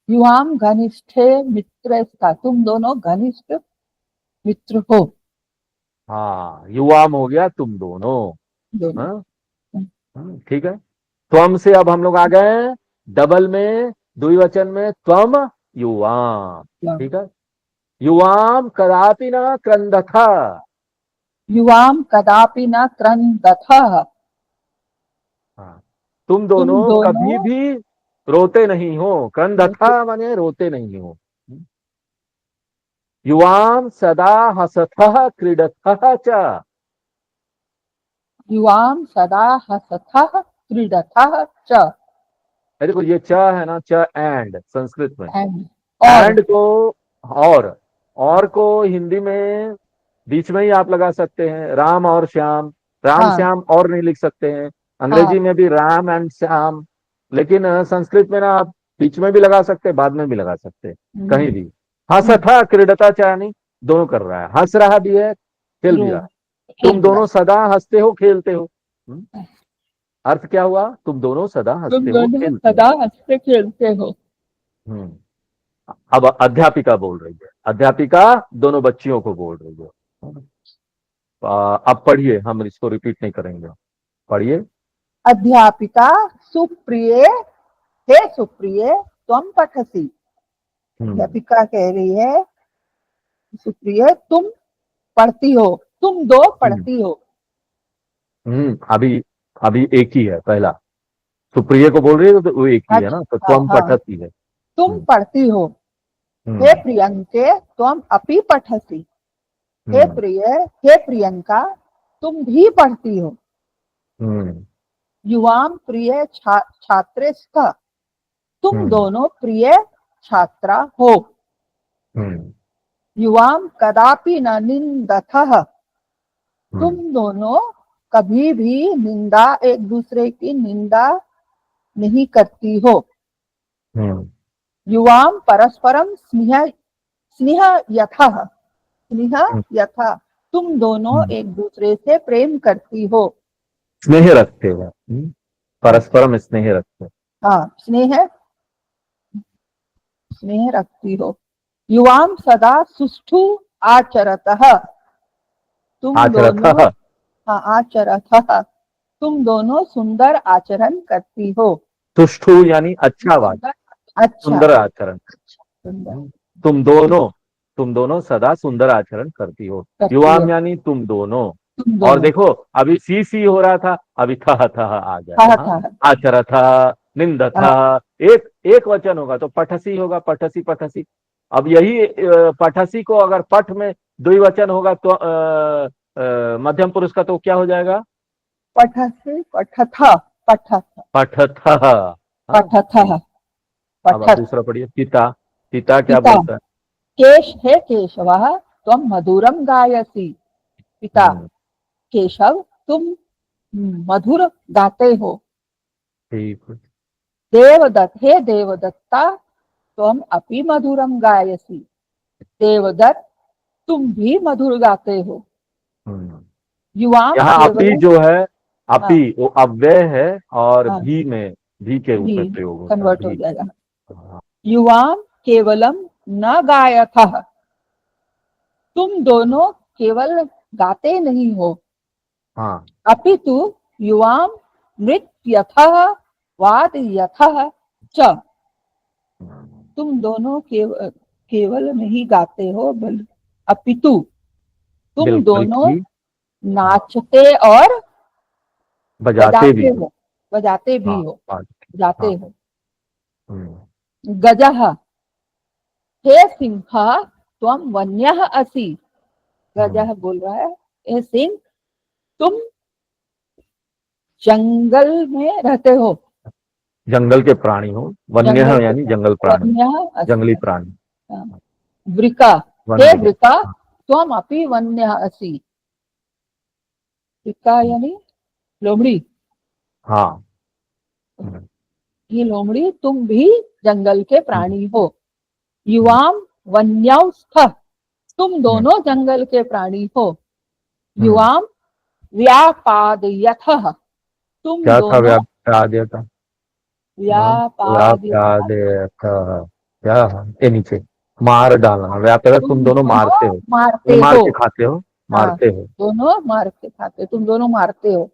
युवाम घनिष्ठे मित्र स्तः। तुम दोनों घनिष्ठ मित्र हो। हाँ, युवाम हो गया तुम दोनों। दोनों। हाँ, ठीक है। त्वम से अब हम लोग आ गए डबल में, द्विवचन में, त्वम युवाम। ठीक है। युवाम कदापि न क्रंदथ। युवाम कदापि न क्रंदथः। हाँ, तुम तुम दोनों कभी दोनों। भी रोते नहीं हो। क्रंदथा माने रोते नहीं हो। युवाम सदा हसथः क्रीडथः च। युवाम सदा हसथः क्रीडथः च। अरे देखो ये च है ना, च एंड संस्कृत में। एंड। और। एंड को, और को हिंदी में बीच में ही आप लगा सकते हैं राम और श्याम, राम हाँ श्याम और नहीं लिख सकते हैं। हाँ अंग्रेजी में भी राम एंड श्याम, लेकिन संस्कृत में ना आप बीच में भी लगा सकते हैं, बाद में भी लगा सकते हैं, कहीं हम्म, भी। हंस हम्म, था क्रीडता चाहनी, दोनों कर रहा है, हंस रहा भी है, खेल भी ये रहा है। खेल तुम भी रहा दोनों सदा हंसते हो खेलते हो। है। अर्थ क्या हुआ? तुम दोनों सदा तुम हंसते हो दोनों खेलते हो। सदा हंसते खेलते हो। हम्म। अब अध्यापिका बोल रही है, अध्यापिका दोनों बच्चियों को बोल रही है। अब पढ़िए, हम इसको रिपीट नहीं करेंगे, पढ़िए। अध्यापिका सुप्रिय, हे सुप्रिय त्वम पठसी। हम्म। अध्यापिका कह रही है सुप्रिय तुम पढ़ती हो, तुम दो हम्म। पढ़ती हो। अभी अभी एक ही है पहला, सुप्रिय को बोल रही है तो वो एक ही है ना, तो अच्छा हाँ त्वम हाँ, पठती है। तुम हम्म। पढ़ती हो। हे हम्म। प्रियंके त्वम अपि पठसी। हे हम्म। प्रिय, हे प्रियंका तुम भी पढ़ती हो। हम्म। युवाम प्रिय छात्रे स्तः। तुम हम्म। दोनों प्रिय छात्रा हो। हम्म। युवाम कदापि न निंदतः। तुम हम्म। दोनों कभी भी निंदा, एक दूसरे की निंदा नहीं करती हो। हम्म। युवाम परस्परम स्नेह, स्नेह यथा, स्नेह यथा। तुम दोनों हम्म। एक दूसरे से प्रेम करती हो। स्नेह रखते हो। हाँ परस्परम स्नेह रखते हो। हाँ, स्नेह, स्नेह रखती हो। युवाम सदा सुष्ठु आचरतः। तुम आचरथ। दोनों, हाँ आचरतः, तुम दोनों सुंदर आचरण करती हो। तुष्टु यानी अच्छा वाद, सुंदर, अच्छा, सुंदर आचरण। सुंदर हम्म, तुम दोनों, तुम दोनों सदा सुंदर आचरण करती हो। करती हो। युवाम यानी तुम दोनों। तुम और दोनों, देखो, अभी सी हो रहा था, अभी थह आ गया था यहाँ। था, आचर था, निंद था। हाँ, एक एक वचन होगा तो पठसी होगा, पठसी पठसी। अब यही पठसी को अगर पठ में द्विवचन होगा तो मध्यम पुरुष का तो क्या हो जाएगा? पठसे पठथ, पठथ, पठथ। हाँ। पठथ, अब पठथ। दूसरा पढ़िए, पिता। पिता क्या पिता, बोलता है? केश हे केशवः त्वं मधुरं गायसि। पिता, हम्म। केशव तुम मधुर गाते हो। ठीक। देवदत्त, हे देवदत्ता त्वं अपि मधुरं गायसि। देवदत्त तुम भी मधुर गाते हो। हम्म। युवाम यहाँ अपी केवलम, जो है, अपी हाँ वो अव्यय है, और हाँ, भी के रूप भी में प्रयोग होता है, कन्वर्ट हो भी। जाएगा। हाँ। युवाम केवलम न गायथः। तुम दोनों केवल गाते नहीं हो, हाँ। अपितु युवाम नृत्यथः वादयथः च। तुम दोनों केवल नहीं गाते हो, बल अपितु तुम दोनों बल्कि नाचते और बजाते भी बजाते हो। हो, बजाते भी हाँ। हो, बात। बजाते हाँ। हो। हम्म। गजः, हे सिंह त्वं वन्यः असि। हम्म। गजः बोल रहा है, हे सिंह तुम जंगल में रहते हो। जंगल के प्राणी हो, वन्य जंगल के यानी जंगल प्राणी, वन्यः जंगली असि। प्राणी। वृका, हे वन्य। वृका हाँ। त्वम अपि वन्यः असि। वृका यानी लोमड़ी। हाँ। हम्म। ये लोमड़ी तुम भी जंगल के हम्म। प्राणी हो। हम्म। युवाम वन्यौस्थ, तुम हम्म। दोनों जंगल के प्राणी हो। हम्म। युवाम व्यापादयथः, तुम क्या था दोनों व्याप्याद्य था? हाँ, व्यापादयथः, व्याप्याद्य था। क्या के नीचे मार डालना, व्याप्य तुम तुम दोनों मारते दोनों हो, मारते ये मार हो। के खाते हो, हाँ, मारते हो। दोनों मार के खाते, तुम दोनों मारते हो।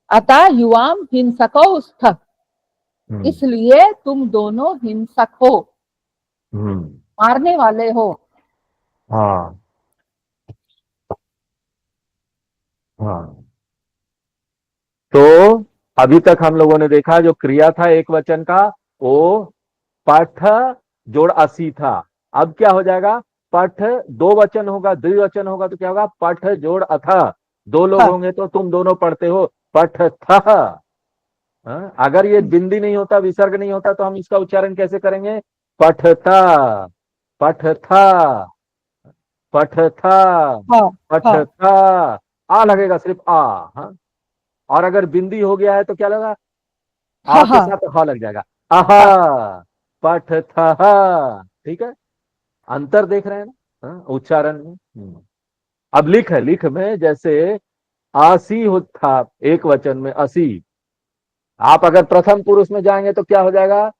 अतः युवाम हिंसकौ स्थ, हम्म। इसलिए तुम दोनों हिंसक हो, हम्म। मारने वाले हो। हाँ। हाँ। तो अभी तक हम लोगों ने देखा, जो क्रिया था एक वचन का, वो पठ जोड़ असी था। अब क्या हो जाएगा? पठ दो वचन होगा, द्विवचन होगा तो क्या होगा? पठ जोड़ अथ। दो लोग हाँ, होंगे तो तुम दोनों पढ़ते हो, पठ थ। अगर ये बिंदी नहीं होता, विसर्ग नहीं होता, तो हम इसका उच्चारण कैसे करेंगे? पठता, पठथा, पठ था, हाँ पठ हाँ था, आ लगेगा सिर्फ आ। हाँ, और अगर बिंदी हो गया है तो क्या लगा, आ हाँ के हाँ साथ ह लग जाएगा, आहा, पठ था। ठीक है, अंतर देख रहे हैं ना, हाँ, उच्चारण में। अब लिख है, लिख में जैसे आसी हो था एक वचन में असी, आप अगर प्रथम पुरुष में जाएंगे तो क्या हो जाएगा,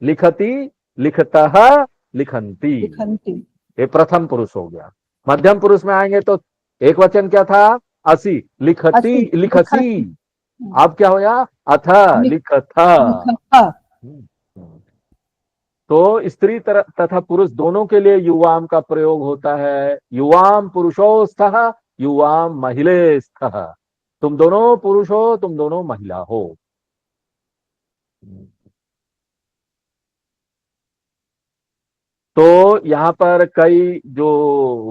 लिखती, लिखतः, लिखंती। लिखंती। ये प्रथम पुरुष हो गया। मध्यम पुरुष में आएंगे तो एक वचन क्या था, असी, लिखती, असी लिखसी। लिखती। अब क्या हो गया, अथ, लिख लिखथा। लिखता। तो स्त्री तथा पुरुष दोनों के लिए युवाम का प्रयोग होता है। युवाम पुरुषोस्तः, युवाम महिलेस्तः। तुम दोनों पुरुष हो, तुम दोनों महिला हो। तो यहाँ पर कई जो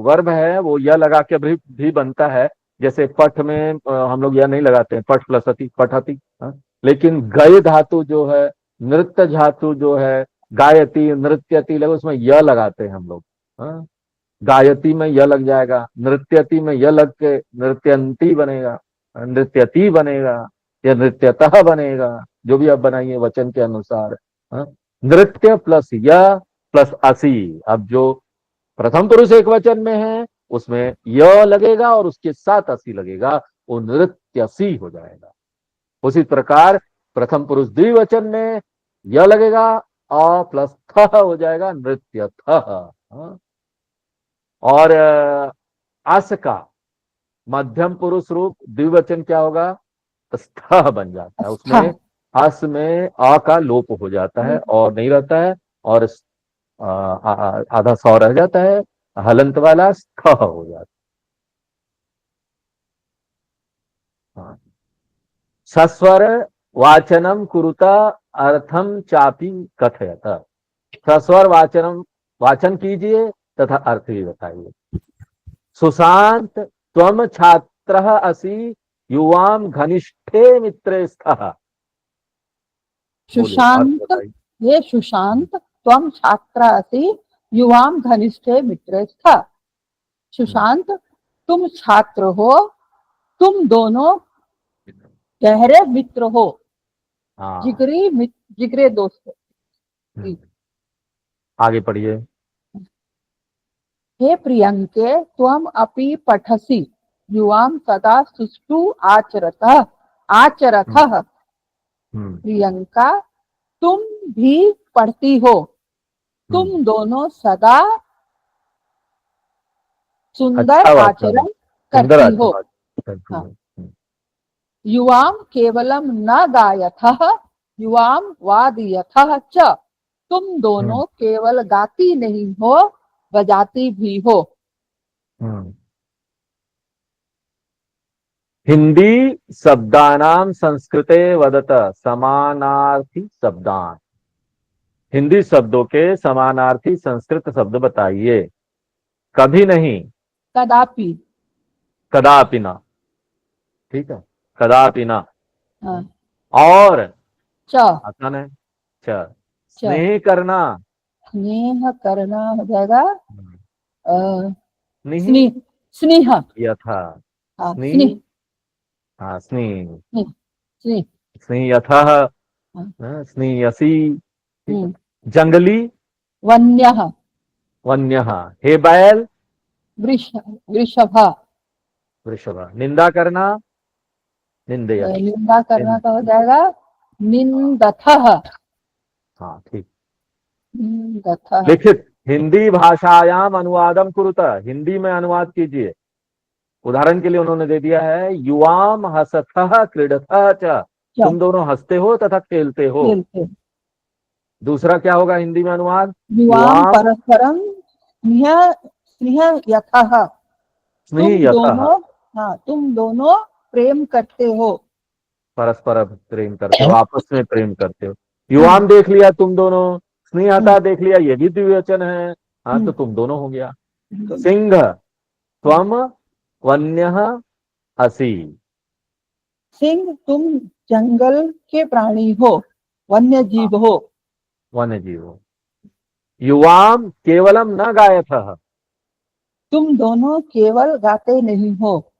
वर्ब है वो यह लगा के भी बनता है। जैसे पठ में हम लोग यह नहीं लगाते हैं, पठ प्लस अति, पठती। हाँ? लेकिन गय धातु जो है, नृत्य धातु जो है, गायती, नृत्यति लगे, उसमें यह लगाते हैं हम लोग। हाँ? गायती में यह लग जाएगा, नृत्यति में यह लग के नृत्यंती बनेगा, नृत्यति बनेगा, या नृत्यतः बनेगा, जो भी आप बनाइए वचन के अनुसार। हाँ? नृत्य प्लस यह प्लस असी। अब जो प्रथम पुरुष एक वचन में है उसमें य लगेगा और उसके साथ असी लगेगा, वो नृत्यसी हो जाएगा। उसी प्रकार प्रथम पुरुष द्विवचन में य लगेगा, अ प्लस थ हो जाएगा, नृत्य थ। और अस का मध्यम पुरुष रूप द्विवचन क्या होगा, स्थ बन जाता है। आस्था। उसमें अस में अ का लोप हो जाता है और नहीं रहता है, और आधा सौ रह जाता है, हलंत वाला स्थ हो जाता है। हाँ। सस्वर वाचनम कुरुता अर्थम चापी कथयत। सस्वर वाचनम, वाचन कीजिए तथा अर्थ भी बताइए। सुशांत त्वम छात्र असि, युवाम घनिष्ठे मित्रे स्तः। बोलिए अर्थ सुशांत, बताइए। ये सुशांत त्वम छात्रा असि, युवाम घनिष्ठे मित्रे स्तः। सुशांत, तुम छात्र हो, तुम दोनों गहरे मित्र हो, हाँ। जिगरी जिगरे दोस्त हो। आगे पढ़िए। हे प्रियंके त्वम अपि पठसि, युवाम सदा सुष्ठु आचरतः हम्म, आचरथः। हम्म, प्रियंका, तुम भी पढ़ती हो, हम्म। तुम दोनों सदा सुंदर अच्छा वातावरण, आचरण सुंदर करती हो। आशीर्वाद करती हाँ। है। युवाम केवलम न गायथः, युवाम वादयथः च। तुम हम्म, दोनों केवल गाती नहीं हो, बजाती भी हो। हम्म। हिंदी शब्दानाम संस्कृते वदत समानार्थी शब्दान। हिंदी शब्दों के समानार्थी संस्कृत शब्द बताइए। कभी नहीं, कदापि। कदापि ना। ठीक है, कदापि ना। हाँ, और च आसान है, च, च स्नेह करना। स्नेह करना हो जाएगा। अ, स्नेह, स्नेह, स्नेह। यथा, हाँ, स्नेह, स्नेह, हाँ स्नेह, स्नेह, स्नेह। स्नेह यथः, हाँ, स्नेयसी। ठीक है। हम्म। जंगली, वन्यः, वन्यः। हे बैल, वृष वृषभ। वृषभ। निंदा करना, निंदयति, निंदा करना निंद, का हो जाएगा निंदथः, हाँ ठीक। निंदथः। लिखित हिंदी भाषायाम अनुवादम कुरुत, हिंदी में अनुवाद कीजिए। उदाहरण के लिए उन्होंने दे दिया है, युवाम हसतः क्रीडतः च। च तुम दोनों हंसते हो तथा खेलते हो। खेलते। दूसरा क्या होगा हिंदी में अनुवाद, युवाम युवाम परस्परम स्नेह, स्नेह यथः। स्नेह तुम यथः, दोनों, हाँ, तुम दोनों प्रेम करते हो। परस्पर प्रेम करते हो, आपस में प्रेम करते हो। हम्म, युवाम देख लिया तुम दोनों, हम्म, स्नेहता देख लिया, ये भी द्विवचन है। हाँ, तो हम्म, तुम दोनों हो गया। हम्म। सिंह त्वम वन्यः असि। सिंह, तुम जंगल के प्राणी हो, वन्य हाँ, जीव हो। वन्य जीव। युवाम केवलम न गायथ, तुम दोनों केवल गाते नहीं हो।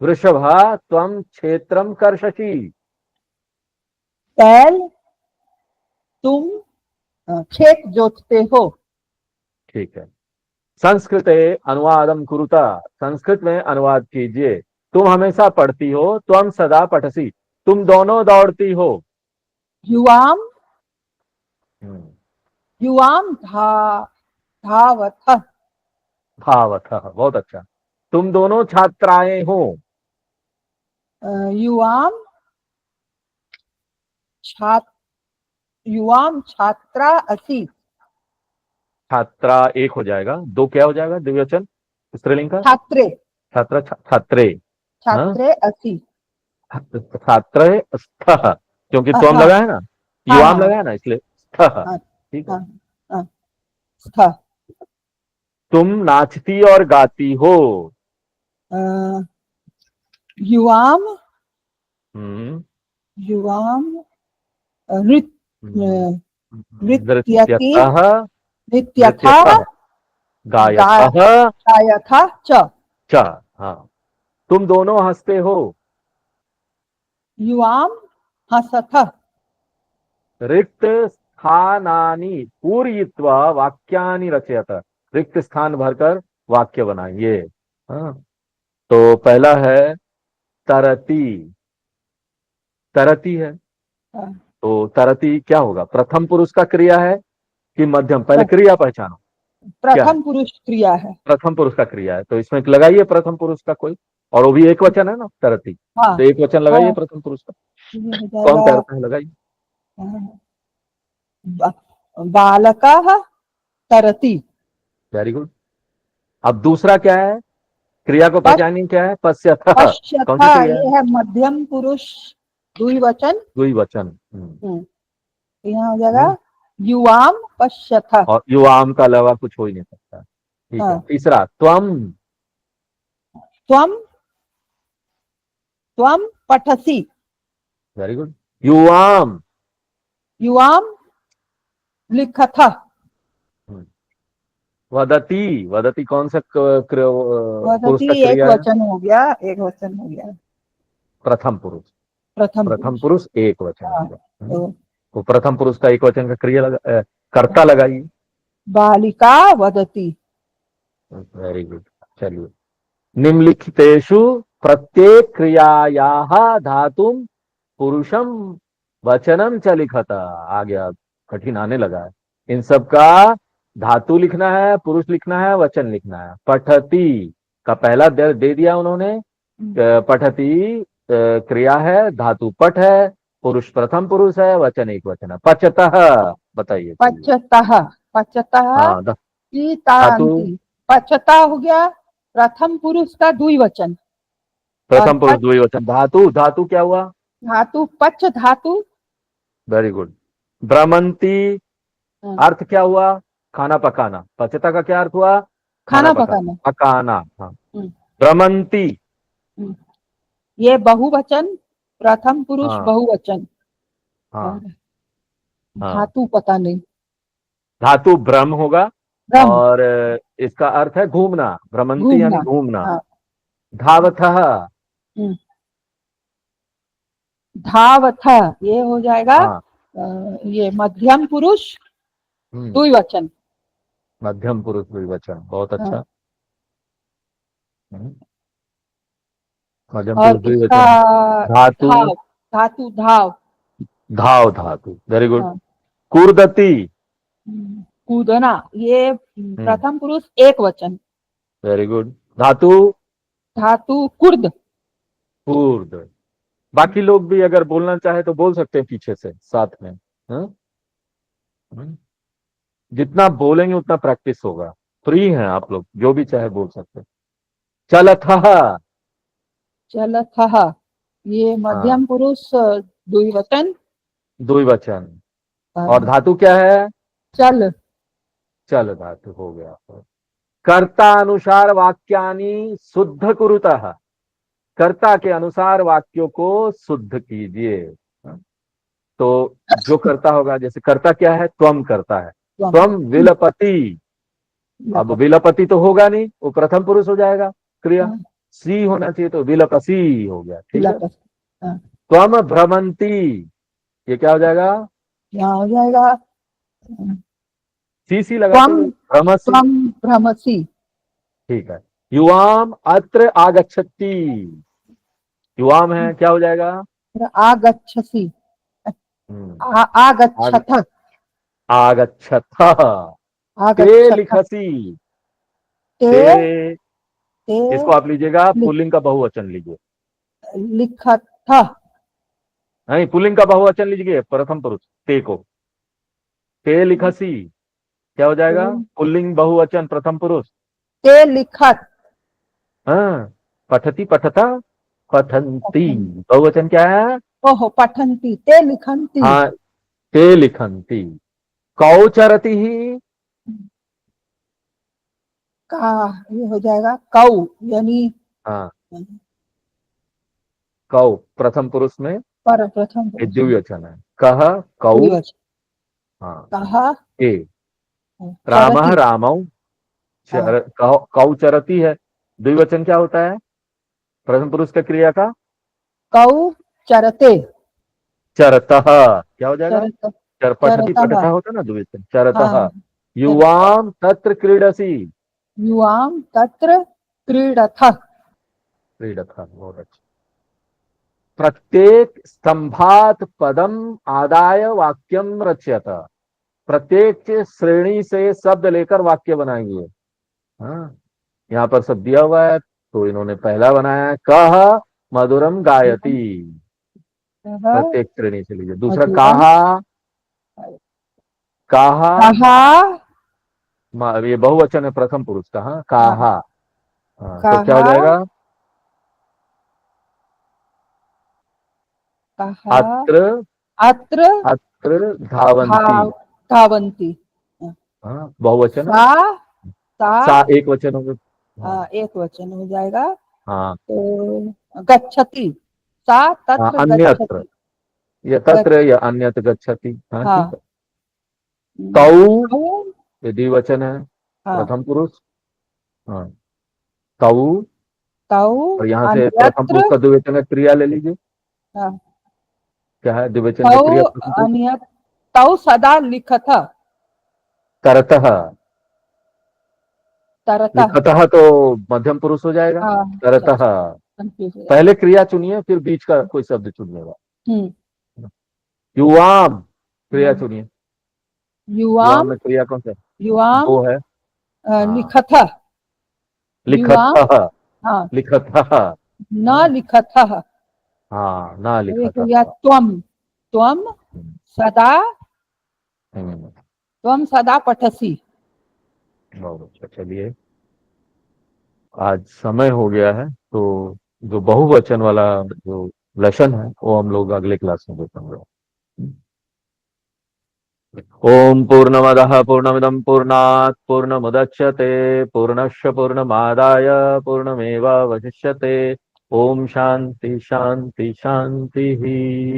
वृषभा त्वम क्षेत्रम कर्षसि। बैल तुम खेत जोतते हो। ठीक है। संस्कृते अनुवादम कुरुता, संस्कृत में अनुवाद कीजिए। तुम हमेशा पढ़ती हो, त्वम सदा पठसी, तुम दोनों दौड़ती हो। युवाम हम्म, युवाम धावथ। भावतः, बहुत अच्छा। तुम दोनों छात्राएं हो। युवाम छात्र युवाम छात्रा असि। छात्रा एक हो जाएगा, दो क्या हो जाएगा द्विवचन स्त्रीलिंग का? छात्रे छात्रा छात्रे। हाँ, छात्रे असि। छात्र स्थः, क्योंकि त्वम हाँ लगा है ना, हाँ युवाम हाँ लगा है ना, इसलिए स्थः। हाँ ठीक है। हाँ हाँ, स्थ। तुम नाचती और गाती हो। अ, युवाम हम्म युवाम नृत्यति नृत्यतः, नृत्यथा नृत्यतः गा- गायतः गायथा च। च। हाँ, तुम दोनों हंसते हो। युवाम हसथ। रिक्त स्थानानि पूरयित्वा वाक्यानि रचयत, रिक्त स्थान भरकर वाक्य बनाइए। हाँ, तो पहला है तरती। तरती है, तो तरती क्या होगा? प्रथम पुरुष का क्रिया है कि मध्यम? पहले क्रिया पहचानो, क्या है? प्रथम पुरुष क्रिया है। प्रथम पुरुष का क्रिया है, तो इसमें लगाइए प्रथम पुरुष का कोई, और वो भी एक वचन है ना, तरती, हाँ तो एक वचन लगाइए हाँ, प्रथम पुरुष का। ये हो कौन जाएगा तैरता है, लगाइए। बालका तरति। Very good. अब दूसरा क्या है? क्रिया को पश पहचानिए, क्या है? पश्यतः, कौन पश्यथ, सी क्रिया है? ये है मध्यम पुरुष द्विवचन। द्विवचन। तो यहाँ हो जाएगा हम्म। युवाम पश्यथ। और युवाम का अलावा कुछ हो ही नहीं सकता। ठीक है। हाँ, तीसरा त्वम। त्वम त्वम पठसि। Very good. युवाम। युवाम लिखथ। हम्म। वदती, वदती कौन सा पुरुष वदति का एक क्रिया है? वचन हो गया, एक वचन हो गया। प्रथम पुरुष। प्रथम प्रथम पुरुष। पुरुष एक वचन हो हाँ, गया। तो तो प्रथम पुरुष का एक वचन का क्रिया कर्ता लगाइए। बालिका वदति। Very good. चलिए, निम्नलिखितेषु प्रत्येक क्रियायाः धातुम पुरुषम वचनम च लिखत। आ गया, कठिन आने लगा है। इन सब का धातु लिखना है, पुरुष लिखना है, वचन लिखना है। पठती का पहला दे दिया उन्होंने। पठती क्रिया है, धातु पठ है, पुरुष प्रथम पुरुष है, वचन एक वचन है। पचतः, बताइए चलिए। पचतः पचतः हाँ, धातु पीतांति। पचता हो गया प्रथम पुरुष का द्विवचन। और प्रथम पुरुष पच द्विवचन। धातु, धातु क्या हुआ? धातु पच धातु। Very good. भ्रमंती, हाँ, अर्थ क्या हुआ? खाना पकाना। पचता का क्या अर्थ हुआ? खाना खाना पकाना, पकाना। पकाना। हाँ, हम्म, भ्रमंती। हम्म। ये बहुवचन, प्रथम पुरुष हाँ बहुवचन। और हाँ हाँ। धातु पता नहीं। धातु भ्रम होगा, ब्रह्म और इसका अर्थ है घूमना, भ्रमंती यानी घूमना। घूमना। हाँ, धावतः। हम्म। धावथ, ये हो जाएगा हाँ। ये मध्यम पुरुष हम्म, द्विवचन। मध्यम पुरुष द्विवचन, बहुत हाँ, अच्छा। हम्म, मध्यम पुरुष और इसका द्विवचन। धातु धाव, धातु धाव। धाव, धातु वेरी गुड। हाँ, कूर्दती। कूदना, ये हम्म, प्रथम पुरुष एक वचन। Very good. धातु धातु कुर्द। कूर्द। बाकी लोग भी अगर बोलना चाहे तो बोल सकते हैं पीछे से साथ में। हाँ? हम्म, जितना बोलेंगे उतना प्रैक्टिस होगा। फ्री हैं आप लोग, जो भी चाहे बोल सकते हैं। चलथः। चलथः, ये हाँ, मध्यम पुरुष द्विवचन। द्विवचन। और अ, धातु क्या है? चल चल धातु हो गया। कर्ता अनुसार वाक्यानि शुद्ध कुरुतः, कर्ता के अनुसार वाक्यों को शुद्ध कीजिए। हाँ? तो जो कर्ता होगा, जैसे कर्ता क्या है? त्वम करता है। त्वम। त्वम विलपति। अब विलपति तो होगा नहीं, वो प्रथम पुरुष हो जाएगा क्रिया, हाँ, सी होना चाहिए, तो विलपसी हो गया। ठीक है, विलपति। हाँ, त्वम भ्रमंती, ये क्या हो जाएगा? यहाँ हो जाएगा सी लगाते त्वम हुए भ्रमसी। त्वम भ्रमसि। ठीक है, युवाम अत्र आगच्छति, युवाम है, क्या हो जाएगा? आगच्छसि, हम्म, आग, आगच्छथ, आगच्छथ। ते आगच्छथ, लिखसी, ते ते, ते इसको आप लीजिएगा लिख, पुल्लिंग का बहुवचन लीजिए, लिखथ, नहीं पुल्लिंग का बहुवचन लीजिए, प्रथम पुरुष ते को, ते लिखसी क्या हो जाएगा? पुल्लिंग बहुवचन प्रथम पुरुष। ते लिखत, हाँ, पठती पठता पठंती, पठन, बहुवचन क्या है? ओहो पठन्ति, ते लिखन्ति, हाँ, ते लिखंती। कौ चरती ही, का ये हो जाएगा कौ, यानी हाँ, कौ प्रथम पुरुष में पर प्रथम ये पुरुष में द्विवचन है, कह कौ, द्विवचन, हाँ, कहा ए, रामः चरति, रामौ, हाँ, कौ चरती है, द्विवचन क्या होता है प्रथम पुरुष का क्रिया का? कौ चरते, चरतः, क्या हो जाएगा? चरत, पठती चरतः, पठता होता ना द्विवचन, चरतः। हाँ, चरतः, युवाम तत्र क्रीडसी, युवाम तत्र क्रीडथ, क्रीडथ, बहुत अच्छा। प्रत्येक स्तंभात पदम आदाय वाक्यम रच्यत, प्रत्येक श्रेणी से शब्द लेकर वाक्य बनाएंगे। हाँ, यहाँ पर सब दिया हुआ है, तो इन्होंने पहला बनाया है, कह मधुरम गायती, प्रत्येक श्रेणी से लीजिए। दूसरा मधुरम, कहा, कहा, कहा, ये बहुवचन है प्रथम पुरुष का, हाँ, हाँ, कहा, हाँ, तो क्या हो कहा, जाएगा? कहा, अत्र, अत्र अत्र धावंती, धाव धावन्ति, हाँ, बहुवचन है, सा सा, सा एक वचन हो गया, हाँ, एक वचन हो जाएगा, हाँ, तो गच्छति, सा हाँ, तत्र अन्यत्र, गच्छति, या तत्र या अन्यत्र गच्छति, हाँ, ठीक हाँ, है। तौ, तौ, ये द्विवचन है हाँ, प्रथम पुरुष, हाँ, तौ, तौ और यहाँ से प्रथम अन्यत्र, पुरुष का द्विवचन का क्रिया ले लीजिए, हाँ, क्या है द्विवचन का तौ क्रिया प्रथम पुरुष? अन्यत्, तौ सदा लिखथ, तरतः, तरतः, लिखतः तो मध्यम पुरुष हो जाएगा, हाँ, तरतः। कंफ्यूज हो जाएगा, पहले क्रिया चुनिए, फिर बीच का कोई शब्द चुनिएगा। हम्म, युवाम, क्रिया चुनिए, युवाम युवाम, में क्रिया कौन सा है? युवाम दो है, हाँ, लिखथ, युवाम, लिखतः, हाँ, लिखतः, न हाँ, लिखथ, हाँ, ना एक हो लिखतः। गया त्वम सदा, हम्म, त्वम सदा पठसि, बहुत अच्छा। चलिए, आज समय हो गया है, तो जो बहुवचन वाला जो लेसन है वो हम लोग अगले क्लास में देखेंगे। ओम पूर्णमदः पूर्णमिदं पूर्णात् पूर्णमुदच्यते पूर्णस्य पूर्णमादाय पूर्णमेवावशिष्यते। ओम शांति शांति शांति।